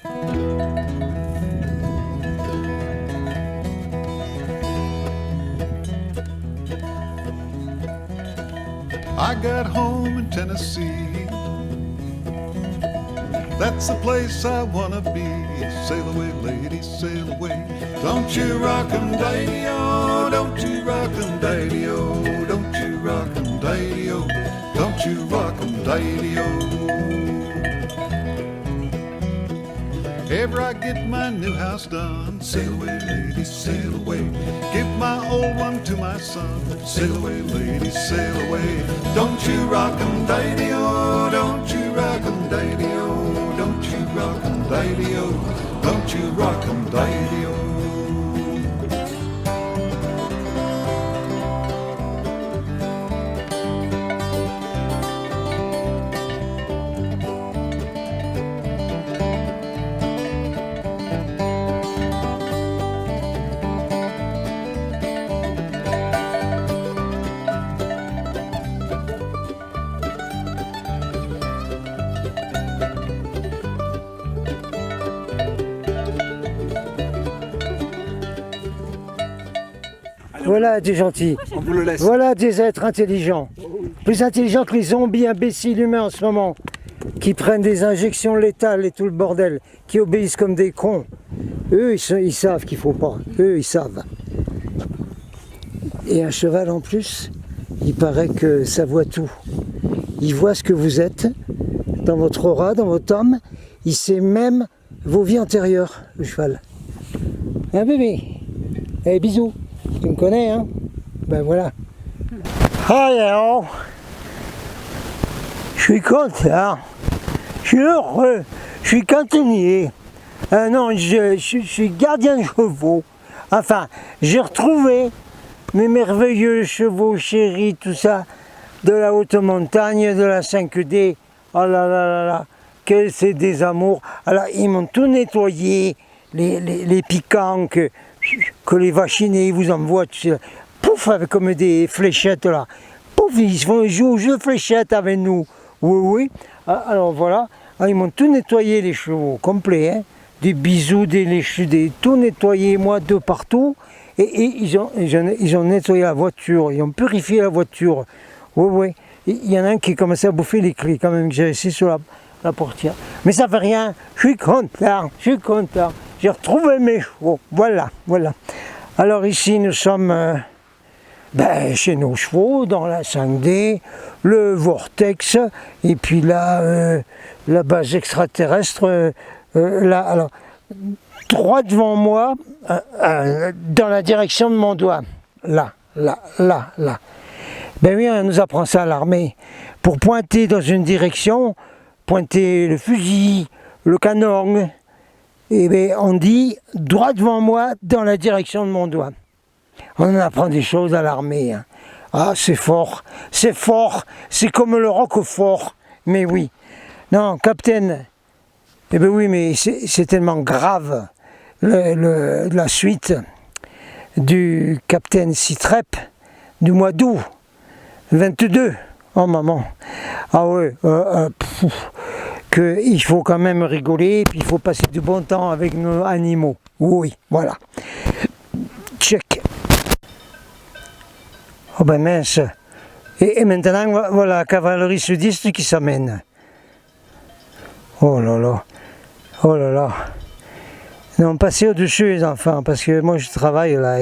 I got home in Tennessee. That's the place I wanna be. Sail away, lady, sail away. Don't you rock 'em, daddy-o, don't you rock 'em, daddy-o, don't you rock 'em, daddy-o, don't you rock 'em, daddy-o. Ever I get my new house done, sail away, lady, sail away. Give my old one to my son, sail away, lady, sail away. Don't you rock 'em, daddy-o, don't you rock 'em, daddy-o, don't you rock 'em, daddy-o, don't you rock 'em, daddy-o. Voilà des gentils, On vous le laisse. voilà des êtres intelligents, plus intelligents que les zombies imbéciles humains en ce moment, qui prennent des injections létales et tout le bordel, qui obéissent comme des cons. Eux, ils savent qu'il faut pas, eux, ils savent. Et un cheval en plus, il paraît que ça voit tout. Il voit ce que vous êtes, dans votre aura, dans votre âme, il sait même vos vies antérieures, le cheval. Un bébé, eh bisous. Tu me connais, hein? Ben voilà. Alors, je suis content, je suis heureux, je suis cantinier. Non, je suis gardien de chevaux. Enfin, j'ai retrouvé mes merveilleux chevaux chéris, tout ça, de la haute montagne, de la 5D. Oh là là là là, que c'est des amours. Alors, ils m'ont tout nettoyé, les piquants que les vachinés vous envoient, tu sais, pouf, avec comme des fléchettes là, pouf, ils jouent au jeu de fléchettes avec nous, oui, oui, alors voilà, ils m'ont tout nettoyé les chevaux, complet, hein, des bisous, des léchus, tout nettoyé, moi, de partout, et ils ont nettoyé la voiture, ils ont purifié la voiture, oui, oui, il y en a un qui commençait à bouffer les clés, quand même, que j'ai laissé sur la portière, mais ça fait rien, je suis content, j'ai retrouvé mes chevaux, voilà. Alors ici nous sommes chez nos chevaux, dans la 5D, le vortex, et puis là, la base extraterrestre, là, alors, droit devant moi, dans la direction de mon doigt, là. Ben oui, on nous apprend ça à l'armée, pour pointer dans une direction, pointer le fusil, le canon, et bien on dit droit devant moi dans la direction de mon doigt. On apprend des choses à l'armée. Hein. Ah, c'est fort, c'est comme le roquefort. Mais oui. Non, capitaine, eh bien oui, mais c'est tellement grave la suite du capitaine Citrep du mois d'août 22. Oh maman. Ah ouais, qu'il faut quand même rigoler, puis il faut passer du bon temps avec nos animaux. Oui, voilà. Check. Oh ben mince. Et maintenant, voilà la cavalerie sudiste qui s'amène. Oh là là. Non, passez au-dessus les enfants, parce que moi je travaille là.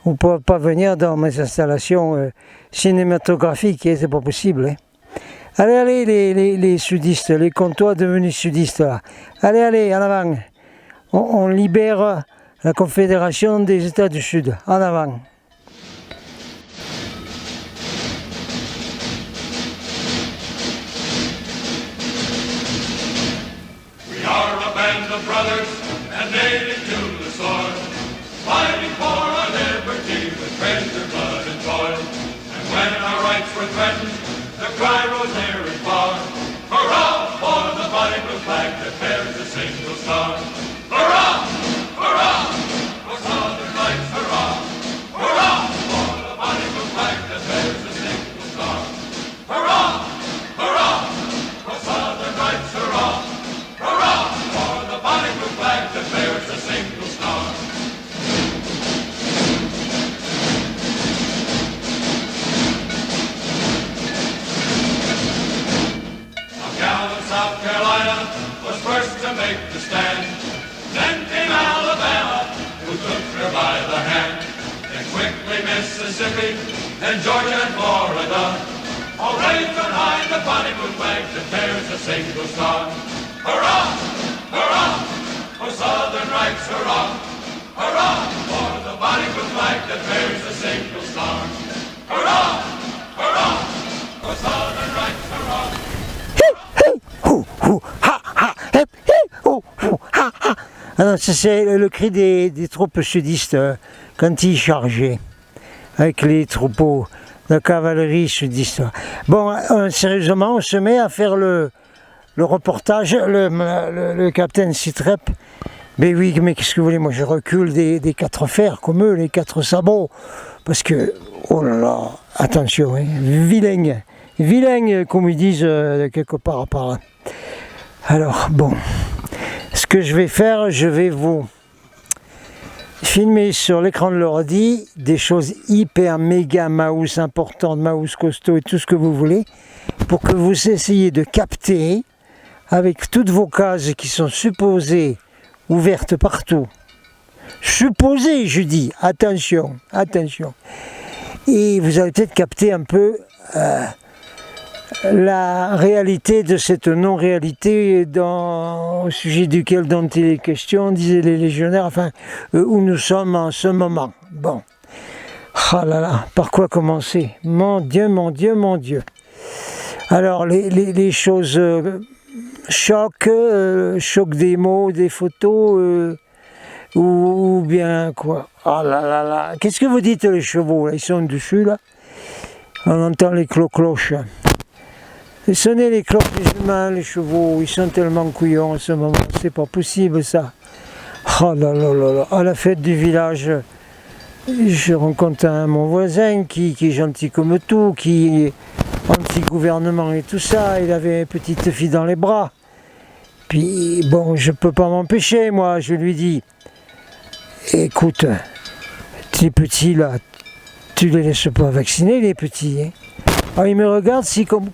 Vous ne pouvez pas venir dans mes installations cinématographiques, c'est pas possible. Hein. Allez, les sudistes, les comtois devenus sudistes là. Allez, en avant. On libère la Confédération des États du Sud. En avant. We are a band of brothers and native to the soil, fighting for our liberty with treasure, blood, and toil. And when our rights were threatened, the cry rose near and far. Hurrah for the bonny blue flag that bears a single star. Hurrah, hurrah, for Southern Lights, hurrah. Hurrah for the bonny blue flag that bears a single star. Hurrah, hurrah, for Southern Lights, hurrah. Hurrah for the take the stand. Then came Alabama, who took her by the hand. Then quickly Mississippi, then Georgia and Florida. All raised on high the bonny blue flag that bears a single star. Hurrah! Hurrah! For Southern rights, hurrah! Hurrah! For the bonny blue flag that bears a single star. Hurrah! Hurrah! For Southern rights, hurrah! Alors, ça, c'est le cri des troupes sudistes quand ils chargeaient avec les troupeaux de cavalerie sudiste. Bon, sérieusement, on se met à faire le reportage, le capitaine Sitrep. Mais oui, mais qu'est-ce que vous voulez, moi je recule des quatre fers comme eux, les quatre sabots. Parce que, oh là là, attention, hein, vilain, comme ils disent quelque part par là. Alors, bon, ce que je vais faire, je vais vous filmer sur l'écran de l'ordi des choses hyper méga mouse importantes, mouse costaud et tout ce que vous voulez, pour que vous essayiez de capter avec toutes vos cases qui sont supposées ouvertes partout. Supposées, je dis, attention, attention. Et vous allez peut-être capter un peu la réalité de cette non-réalité au sujet duquel dont il est question, disaient les légionnaires, enfin, où nous sommes en ce moment. Bon. Ah là là, par quoi commencer? Mon Dieu, mon Dieu, mon Dieu. Alors, les choses choc des mots, des photos, ou bien quoi? Ah là là là. Qu'est-ce que vous dites les chevaux là? Ils sont dessus là. On entend les cloches. Sonnez les cloches des humains, les chevaux, ils sont tellement couillons en ce moment, c'est pas possible ça. Oh là là là là, à la fête du village, je rencontre mon voisin qui est gentil comme tout, qui est anti-gouvernement et tout ça, il avait une petite fille dans les bras. Puis bon, je peux pas m'empêcher, moi, je lui dis, écoute, les petits là, tu les laisses pas vacciner les petits, hein. Alors il me regarde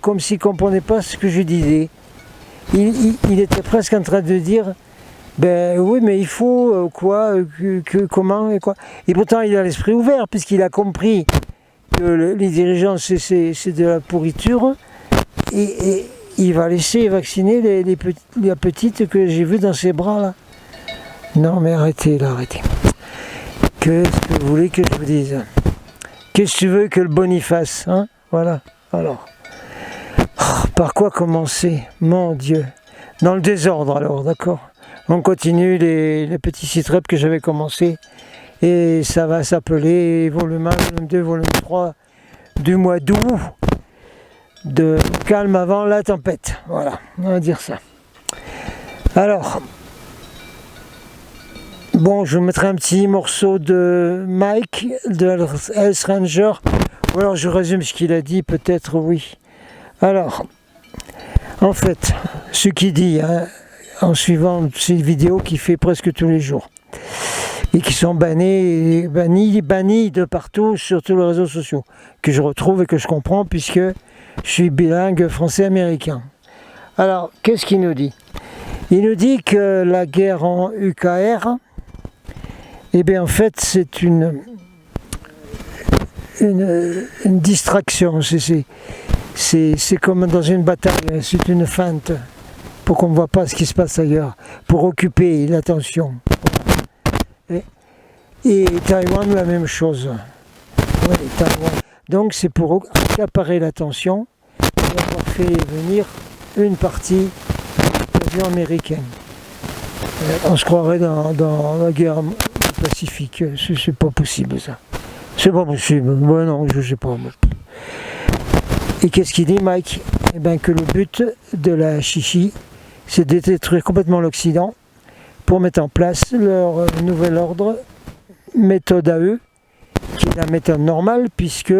comme s'il ne comprenait pas ce que je disais. Il était presque en train de dire, ben oui mais il faut comment et quoi. Et pourtant il a l'esprit ouvert puisqu'il a compris que les dirigeants c'est de la pourriture et il va laisser vacciner la petite que j'ai vue dans ses bras là. Non mais arrêtez là, arrêtez. Qu'est-ce que vous voulez que je vous dise? Qu'est-ce que tu veux que le Boniface, hein? Voilà, alors, par quoi commencer? Mon Dieu, dans le désordre alors, d'accord? On continue les petits sitrep que j'avais commencé, et ça va s'appeler volume 1, volume 2, volume 3 du mois d'août, de calme avant la tempête, voilà, on va dire ça. Alors, bon, je vous mettrai un petit morceau de Mike, de Hells Ranger. Ou alors je résume ce qu'il a dit, peut-être oui. Alors, en fait, ce qu'il dit, hein, en suivant ces vidéos qu'il fait presque tous les jours, et qui sont bannis de partout sur tous les réseaux sociaux, que je retrouve et que je comprends puisque je suis bilingue français-américain. Alors, qu'est-ce qu'il nous dit? Il nous dit que la guerre en UKR, eh bien en fait c'est une distraction, c'est comme dans une bataille, c'est une feinte pour qu'on ne voit pas ce qui se passe ailleurs, pour occuper l'attention. Et Taïwan, la même chose. Ouais, Taïwan. Donc c'est pour accaparer l'attention et avoir fait venir une partie de l'avion américain. On se croirait dans la guerre du Pacifique, c'est pas possible ça. C'est pas possible, bon, non, je sais pas. Et qu'est-ce qu'il dit, Mike? Eh bien que le but de la chichi, c'est de détruire complètement l'Occident pour mettre en place leur nouvel ordre, méthode à eux, qui est la méthode normale, puisque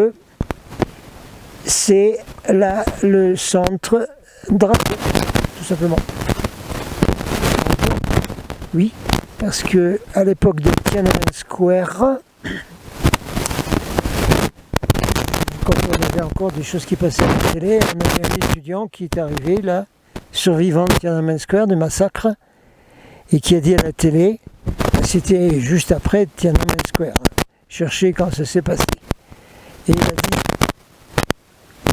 c'est le centre drapeau, tout simplement. Oui, parce que à l'époque de Tiananmen Square, quand on avait encore des choses qui passaient à la télé, on avait un étudiant qui est arrivé là, survivant de Tiananmen Square, du massacre, et qui a dit à la télé, c'était juste après Tiananmen Square, cherchez quand ça s'est passé. Et il a dit,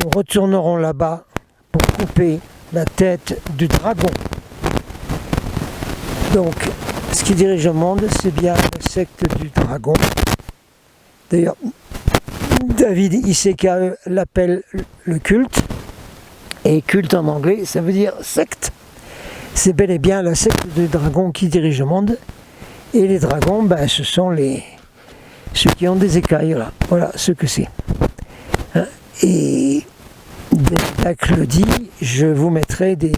nous retournerons là-bas pour couper la tête du dragon. Donc, ce qui dirige le monde, c'est bien la secte du dragon. D'ailleurs, David ICKE l'appelle le culte. Et culte en anglais, ça veut dire secte. C'est bel et bien la secte du dragon qui dirige le monde. Et les dragons, ben, ce sont ceux qui ont des écailles. Là. Voilà ce que c'est. Et David Icke le dit, je vous mettrai des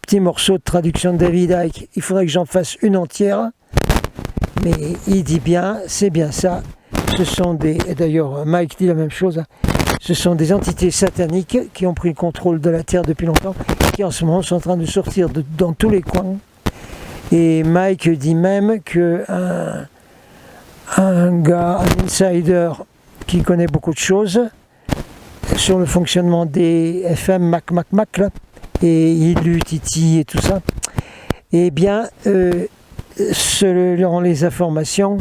petits morceaux de traduction de David Icke. Il faudrait que j'en fasse une entière. Mais il dit bien, c'est bien ça. Ce sont des, et d'ailleurs Mike dit la même chose, ce sont des entités sataniques qui ont pris le contrôle de la Terre depuis longtemps, qui en ce moment sont en train de sortir dans tous les coins. Et Mike dit même que un gars, un insider qui connaît beaucoup de choses sur le fonctionnement des FM Mac là, et Ilu, Titi et tout ça, eh bien, selon les informations,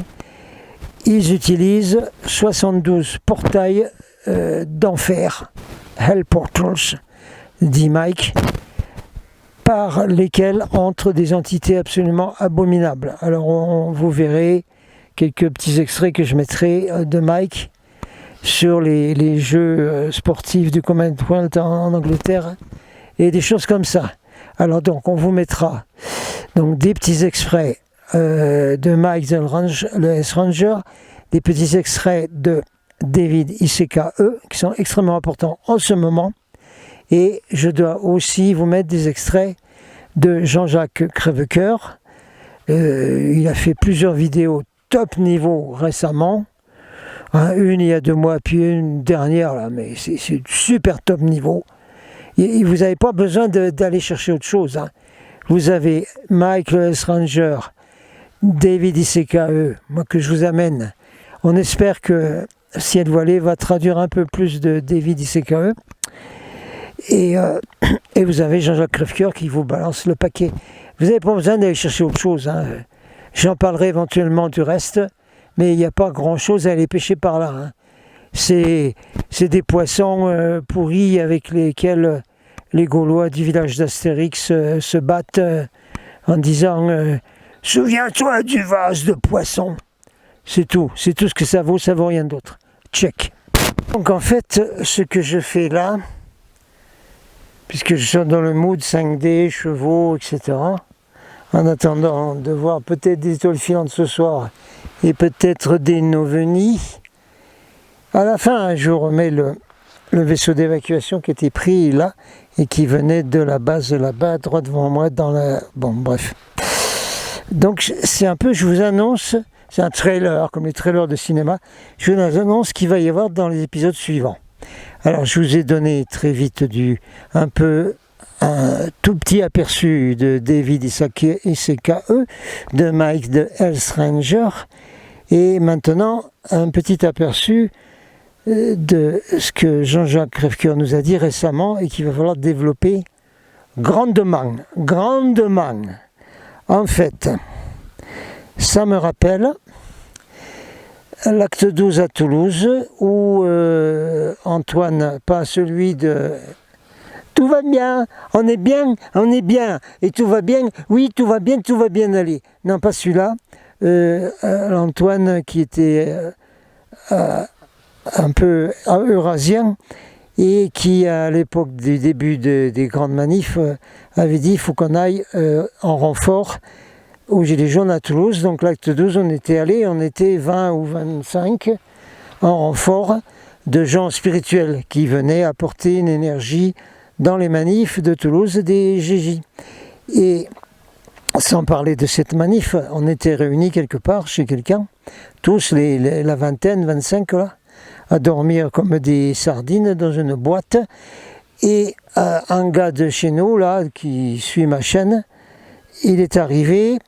ils utilisent 72 portails d'enfer, Hell Portals, dit Mike, par lesquels entrent des entités absolument abominables. Alors vous verrez quelques petits extraits que je mettrai de Mike sur les jeux sportifs du Commonwealth en Angleterre et des choses comme ça. Alors donc on vous mettra donc des petits extraits de Mike le S-Ranger, des petits extraits de David ICKE qui sont extrêmement importants en ce moment, et je dois aussi vous mettre des extraits de Jean-Jacques Crèvecoeur. Il a fait plusieurs vidéos top niveau récemment, une il y a 2 mois puis une dernière là, mais c'est super top niveau, et vous n'avez pas besoin d'aller chercher autre chose, hein. Vous avez Mike le S-Ranger, David ICKE, moi que je vous amène. On espère que Ciel Voilé va traduire un peu plus de David ICKE. Et vous avez Jean-Jacques Crèvecoeur qui vous balance le paquet. Vous n'avez pas besoin d'aller chercher autre chose, hein. J'en parlerai éventuellement du reste, mais il n'y a pas grand-chose à aller pêcher par là, hein. C'est des poissons pourris avec lesquels les Gaulois du village d'Astérix se battent en disant souviens-toi du vase de poisson. C'est tout ce que ça vaut rien d'autre. Check. Donc en fait, ce que je fais là, puisque je suis dans le mood 5D, chevaux, etc., en attendant de voir peut-être des étoiles filantes ce soir et peut-être des noveni, à la fin, je remets le vaisseau d'évacuation qui était pris là et qui venait de la base de là-bas, droit devant moi, dans la... Bon, bref. Donc c'est un peu, je vous annonce, c'est un trailer, comme les trailers de cinéma, je vous annonce ce qu'il va y avoir dans les épisodes suivants. Alors je vous ai donné très vite un tout petit aperçu de David ICKE, de Mike de S-Ranger, et maintenant un petit aperçu de ce que Jean-Jacques Crèvecoeur nous a dit récemment et qu'il va falloir développer grandement. En fait, ça me rappelle l'acte 12 à Toulouse où Antoine, pas celui de « tout va bien, on est bien, et tout va bien, oui, tout va bien aller ». Non, pas celui-là, Antoine qui était un peu eurasien et qui, à l'époque du début des grandes manifs, avait dit il faut qu'on aille en renfort aux Gilets jaunes à Toulouse. Donc l'acte 12, on était 20 ou 25 en renfort de gens spirituels qui venaient apporter une énergie dans les manifs de Toulouse des GJ. Et sans parler de cette manif, on était réunis quelque part chez quelqu'un, tous la vingtaine, 25 là, à dormir comme des sardines dans une boîte. Et un gars de chez nous, là, qui suit ma chaîne, il est arrivé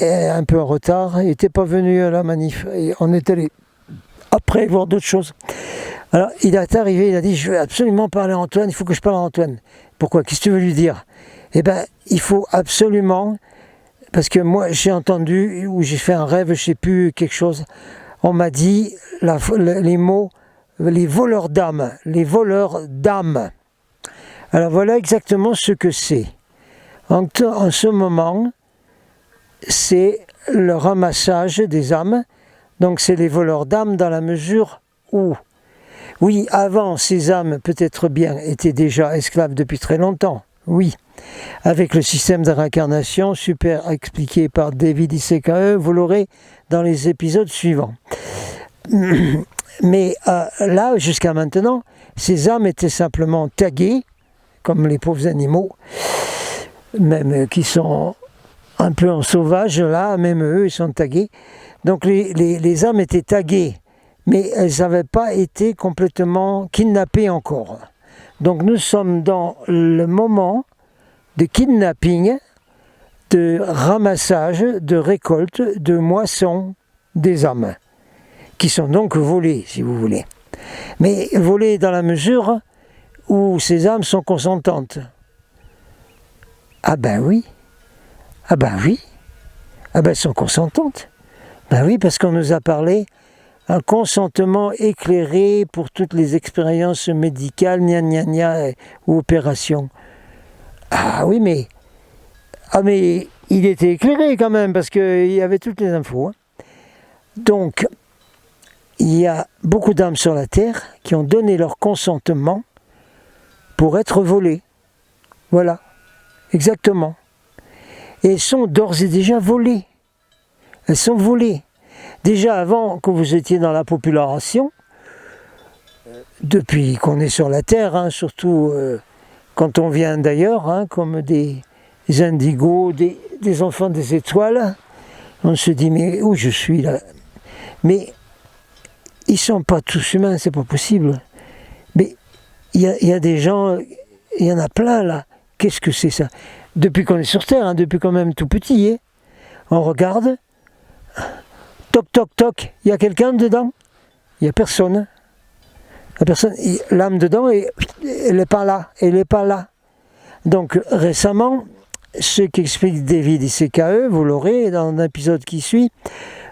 un peu en retard, il n'était pas venu à la manif. Et on est allé après voir d'autres choses. Alors il est arrivé, il a dit je veux absolument parler à Antoine, il faut que je parle à Antoine. Pourquoi? Qu'est-ce que tu veux lui dire? Eh bien, il faut absolument parce que moi j'ai entendu, ou j'ai fait un rêve, je sais plus, quelque chose, on m'a dit les mots, les voleurs d'âme, les voleurs d'âme. Alors voilà exactement ce que c'est. En ce moment, c'est le ramassage des âmes, donc c'est les voleurs d'âme dans la mesure où, oui, avant ces âmes peut-être bien étaient déjà esclaves depuis très longtemps, oui, avec le système de réincarnation super expliqué par David Isekae, vous l'aurez dans les épisodes suivants. Mais là, jusqu'à maintenant, ces âmes étaient simplement taguées, comme les pauvres animaux, même qui sont un peu en sauvage, là, même eux, ils sont tagués. Donc les âmes étaient taguées, mais elles n'avaient pas été complètement kidnappées encore. Donc nous sommes dans le moment de kidnapping, de ramassage, de récolte, de moisson des âmes, qui sont donc volées, si vous voulez. Mais volées dans la mesure où ces âmes sont consentantes. Ah ben oui, ah ben oui, ah ben elles sont consentantes. Ben oui, parce qu'on nous a parlé un consentement éclairé pour toutes les expériences médicales, ou opérations. Ah oui, mais il était éclairé quand même, parce qu'il y avait toutes les infos. Hein. Donc, il y a beaucoup d'âmes sur la Terre qui ont donné leur consentement pour être volées. Voilà, exactement. Et elles sont d'ores et déjà volées. Elles sont volées. Déjà avant que vous étiez dans la population, depuis qu'on est sur la Terre, hein, surtout quand on vient d'ailleurs, hein, comme des indigos, des enfants des étoiles, on se dit mais où je suis là? Mais ils ne sont pas tous humains, c'est pas possible. Mais il y a des gens, il y en a plein là. Qu'est-ce que c'est ça? Depuis qu'on est sur Terre, hein, depuis quand même tout petit, hein, on regarde, toc toc toc, il y a quelqu'un dedans? Il n'y a personne. L'âme dedans, elle n'est pas là, elle n'est pas là. Donc récemment, ce qu'explique David Isekae, vous l'aurez dans un épisode qui suit,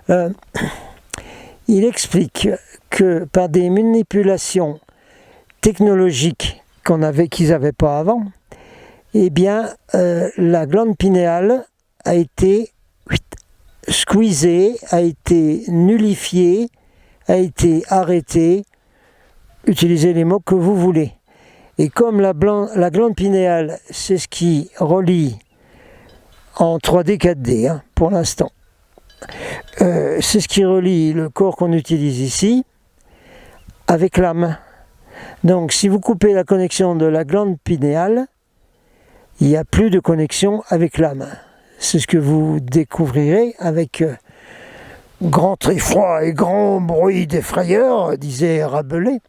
il explique que par des manipulations technologiques qu'ils n'avaient pas avant, eh bien, la glande pinéale a été squeezée, a été nullifiée, a été arrêtée, utilisez les mots que vous voulez. Et comme la glande pinéale, c'est ce qui relie en 3D, 4D, hein, pour l'instant, c'est ce qui relie le corps qu'on utilise ici avec l'âme. Donc si vous coupez la connexion de la glande pinéale, il n'y a plus de connexion avec l'âme. C'est ce que vous découvrirez avec grand effroi et grand bruit des frayeurs, disait Rabelais,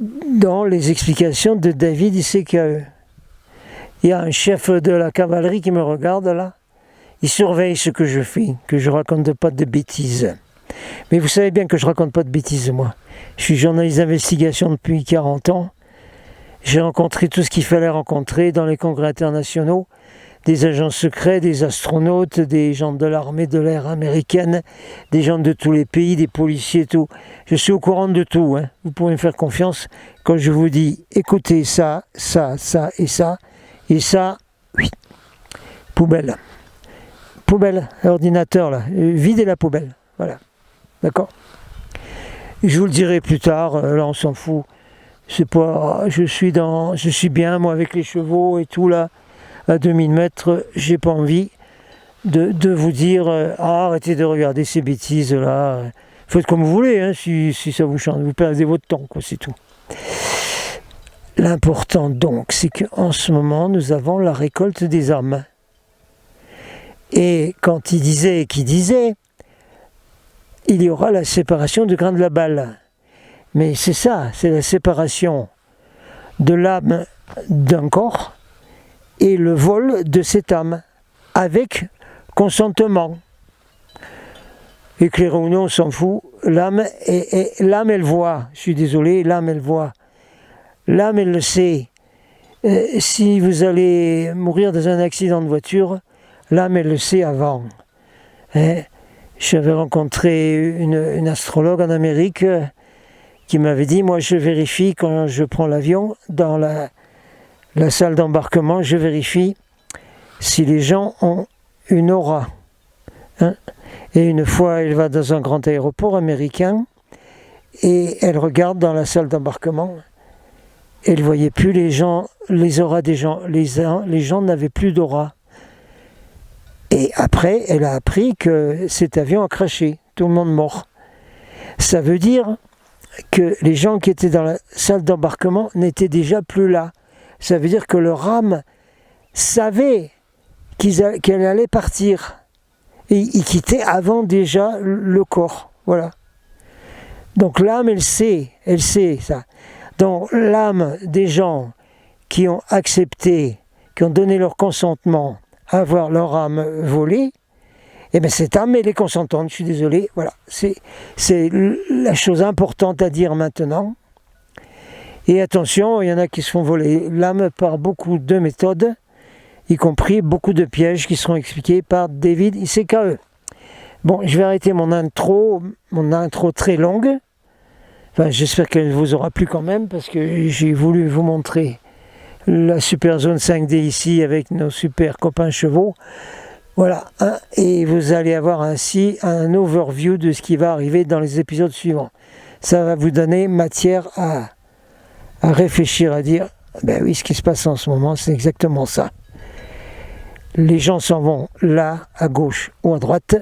dans les explications de David Isekae. Il y a un chef de la cavalerie qui me regarde là. Il surveille ce que je fais, que je ne raconte pas de bêtises. Mais vous savez bien que je ne raconte pas de bêtises, moi. Je suis journaliste d'investigation depuis 40 ans. J'ai rencontré tout ce qu'il fallait rencontrer dans les congrès internationaux, des agents secrets, des astronautes, des gens de l'armée de l'air américaine, des gens de tous les pays, des policiers, tout. Je suis au courant de tout. Hein. Vous pouvez me faire confiance quand je vous dis, écoutez ça, ça, ça et ça, oui, poubelle. Poubelle, ordinateur là, videz la poubelle, voilà, d'accord. Je vous le dirai plus tard, là on s'en fout, c'est pas, je suis bien moi avec les chevaux et tout là, à 2000 mètres, j'ai pas envie de vous dire, arrêtez de regarder ces bêtises là, faites comme vous voulez, hein, si ça vous chante, vous perdez votre temps, quoi, c'est tout. L'important donc, c'est qu'en ce moment, nous avons la récolte des âmes. Et quand qui disait, il y aura la séparation du grain de la balle. Mais c'est ça, c'est la séparation de l'âme d'un corps et le vol de cette âme, avec consentement. Éclairé ou non, on s'en fout. L'âme, elle voit, je suis désolé, l'âme, elle voit. L'âme, elle le sait. Si vous allez mourir dans un accident de voiture, l'âme, elle le sait avant. Hein? J'avais rencontré une astrologue en Amérique qui m'avait dit, moi je vérifie quand je prends l'avion, dans la salle d'embarquement, je vérifie si les gens ont une aura. Hein? Et une fois, elle va dans un grand aéroport américain et elle regarde dans la salle d'embarquement. Elle ne voyait plus les auras des gens. Les gens n'avaient plus d'aura. Et après, elle a appris que cet avion a craché. Tout le monde mort. Ça veut dire que les gens qui étaient dans la salle d'embarquement n'étaient déjà plus là. Ça veut dire que leur âme savait qu'elle allait partir. Et ils quittaient avant déjà le corps. Voilà. Donc l'âme, elle sait ça. Donc l'âme des gens qui ont accepté, qui ont donné leur consentement à avoir leur âme volée, eh bien cette âme, elle est consentante, je suis désolé. Voilà. C'est la chose importante à dire maintenant. Et attention, il y en a qui se font voler l'âme par beaucoup de méthodes, y compris beaucoup de pièges qui seront expliqués par David Icke. Bon, je vais arrêter mon intro très longue. Enfin, j'espère qu'elle vous aura plu quand même, parce que j'ai voulu vous montrer la super zone 5D ici avec nos super copains chevaux. Voilà, hein, et vous allez avoir ainsi un overview de ce qui va arriver dans les épisodes suivants. Ça va vous donner matière à réfléchir, à dire, ben oui, ce qui se passe en ce moment, c'est exactement ça. Les gens s'en vont là, à gauche ou à droite.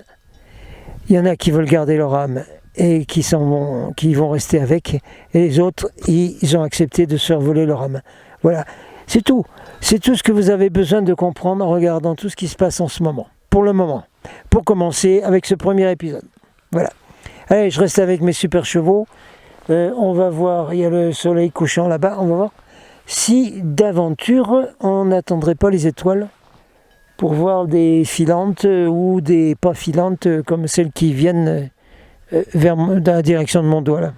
Il y en a qui veulent garder leur âme et qui vont rester avec. Et les autres, ils ont accepté de se faire voler leur âme. Voilà, c'est tout. C'est tout ce que vous avez besoin de comprendre en regardant tout ce qui se passe en ce moment. Pour le moment. Pour commencer avec ce premier épisode. Voilà. Allez, je reste avec mes super chevaux. On va voir, il y a le soleil couchant là-bas. On va voir si d'aventure on n'attendrait pas les étoiles pour voir des filantes ou des pas filantes comme celles qui viennent dans la direction de mon doigt là.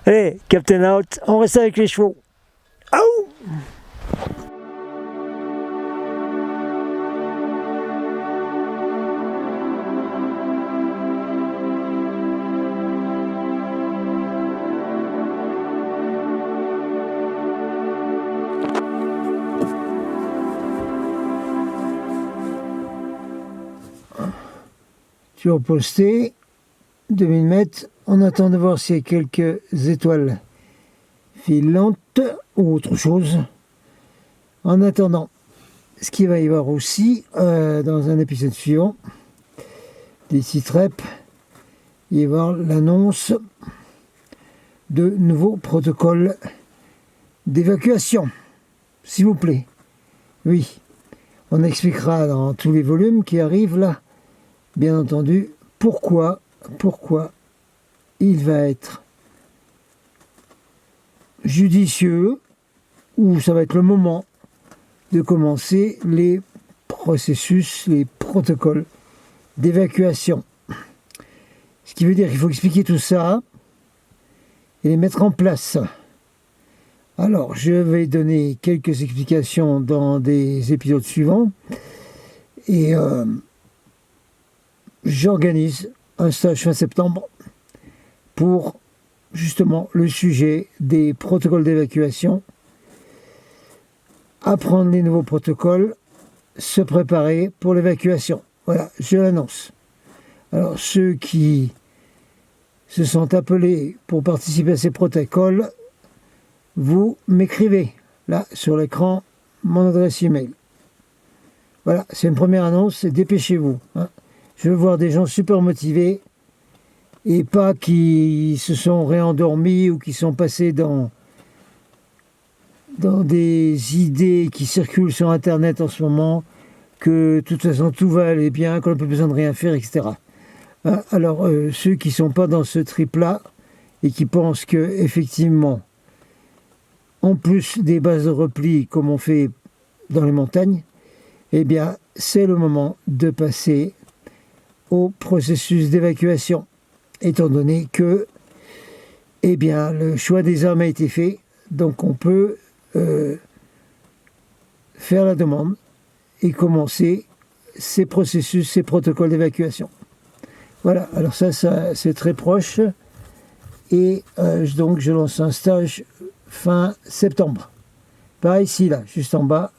Allez, Captain Out, on reste avec les chevaux. Aouh! Toujours posté, 2000 mètres, on attend de voir s'il y a quelques étoiles filantes ou autre chose. En attendant, ce qu'il va y avoir aussi dans un épisode suivant, d'ici TREP, il va y avoir l'annonce de nouveaux protocoles d'évacuation, s'il vous plaît. Oui, on expliquera dans tous les volumes qui arrivent là, bien entendu, pourquoi il va être judicieux, ou ça va être le moment de commencer les processus, les protocoles d'évacuation. Ce qui veut dire qu'il faut expliquer tout ça et les mettre en place. Alors, je vais donner quelques explications dans des épisodes suivants et j'organise un stage fin septembre pour justement le sujet des protocoles d'évacuation, apprendre les nouveaux protocoles, se préparer pour l'évacuation. Voilà, je l'annonce. Alors ceux qui se sont appelés pour participer à ces protocoles, vous m'écrivez là sur l'écran mon adresse email. Voilà, c'est une première annonce, dépêchez-vous. Hein. Je veux voir des gens super motivés et pas qui se sont réendormis ou qui sont passés dans des idées qui circulent sur Internet en ce moment, que de toute façon tout va aller bien, qu'on n'a plus besoin de rien faire, etc. Alors ceux qui ne sont pas dans ce trip-là et qui pensent que effectivement, en plus des bases de repli comme on fait dans les montagnes, eh bien c'est le moment de passer au processus d'évacuation, étant donné que eh bien, le choix des armes a été fait, donc on peut faire la demande et commencer ces processus, ces protocoles d'évacuation. Voilà, alors ça c'est très proche. Et donc je lance un stage fin septembre. Par ici, là, juste en bas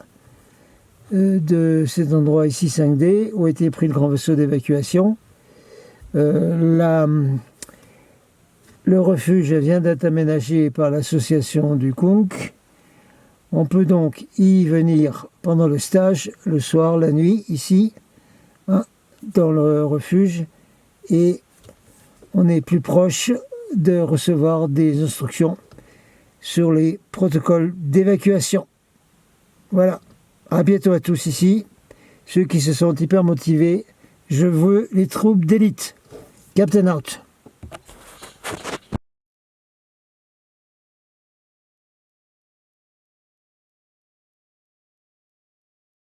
de cet endroit ici 5D, où a été pris le grand vaisseau d'évacuation. Le refuge vient d'être aménagé par l'association du Kunk. On peut donc y venir pendant le stage, le soir, la nuit, ici, hein, dans le refuge, et on est plus proche de recevoir des instructions sur les protocoles d'évacuation. Voilà, à bientôt à tous ici. Ceux qui se sont hyper motivés, je veux les troupes d'élite. Captain out.